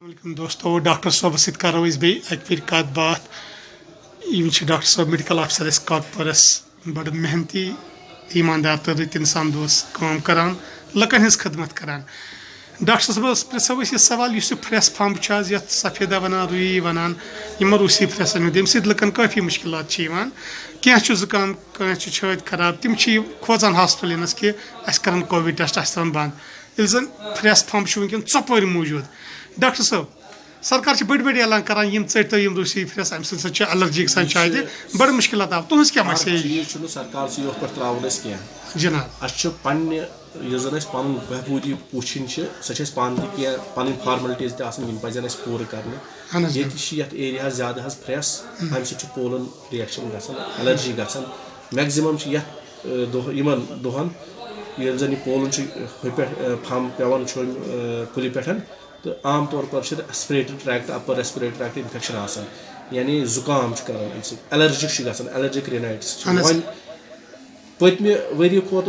अस्सलाम दोस्तों, डॉक्टर साहब सत करो बे अक फिर कत बात। डॉक्टर साहब मेडिकल ऑफिसर काकपुरस बड़ मेहनती ईमानदार तो रत इंसान दोस्त काम करान लकन हज खदमत करान। डॉक्टर साहब प्रेसो यह सवाल इस फ्रेस फम्ब ये सफेदा वनान रुई वनान यम रूसी फ्रेस अमे लकन काफ़ी मुश्किल क्या जुकाम क्या छत खराब तम खोजान हॉस्पिटल यनस कि कर कोविड टेस्ट बंद ये जन फ्रेस फम्ब वनकन चपर मौजूद। डॉक्टर साहब सरकार बड़ बड़ ऐलान कर चटो रूसी फ्रेस अम सत एलर्जी शायद बड़ मुश्किल आव तुज क्या मैसेज सरकार कह जनाब पन बहबूदी वुचन सह पान पन फार्मलिटीज तजन पूर कर एरिया ज्यादा फ्रेस अम पोलन रिएक्शन एलर्जी मैक्सिमम दोहन ये जन पोलन फम पेवान कुल पे तो आम तौर पर respiratory tract upper respiratory tract infection यानी जुकाम कर एलर्जिक रिनाइट्स पत्मे वरी खोत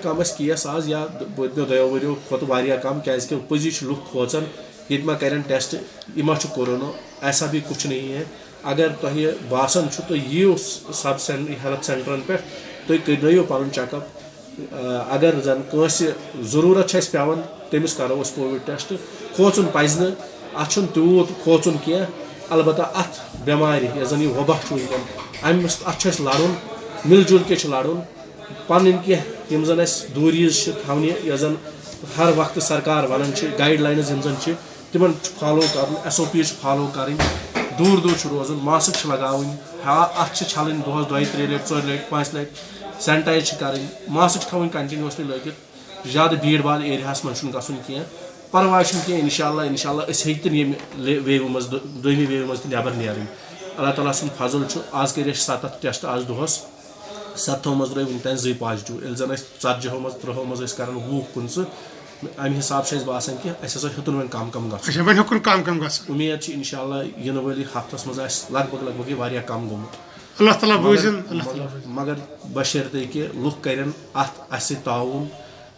कम केस आज या पत्मो 2 वरियो खोत कम क्या पजी लुक खोचान ये मा कर टेस्ट यह कोरोना। ऐसा भी कुछ नहीं है। अगर तुम बासान तो यू सब हेल्थ सेंटरन पे तुम करो पन चेकअप। अगर जन जरूरत पेवान तमिस करो कोविड टेस्ट खोचुन पज अत तूत खोचुन कह अलबत्ता अत बेमारी जन यह वबा अमिस अत लड़न मिलजुल के लड़न पन कह जन दूरीज थवने जन हर वक्त सरकार वन गाइडलाइनज जन तिमन फॉलो कर SOPs फॉलो कर दूर दूर रोजन मास्क लगावन अत छलन दोहस 2-3 लट 4 लट 5 लट सैनिटाइज कर मास्क थवन कंटिन्यूसली लगित ज्यादा भीड़ भाड़ एरिया मन गसन कह परवाह कह इंशाल्लाह वेव मज दोमी वेव मज नबर नेरन। अल्लाह ताला सुन फजल आज कर 7 टेस्ट आज दोहस 7 मज रही वनतान 2 पॉजिटिव ये जन 40 मज 30 मज कर 20-25 अमे हिसाब से बासान कि हेतुन वन कम गम उम्मीद इंशाल्लाह इन वाली हफ्तस मज लगभग यह कम गोमुत अल्लाह ताला बोझन मगर बशर्ते कि लुक करन अत ताउन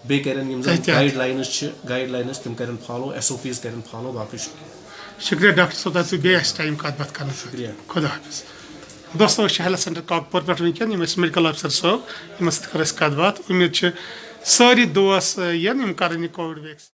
बे करन गाइडलाइनस तम करन फॉलो SOPs करन फॉलो। बाकी शुक्रिया डॉक्टर साहब बे टाइम कत बात कर शुक्रिया खुदा हाफिज। दोस्तों हेल्थ सेंटर काकपुर पे वनकन मेडिकल ऑफिसर साहब कर कत बात। उम्मीद सारी दोस्त यम कर कोविड वैक्सीन।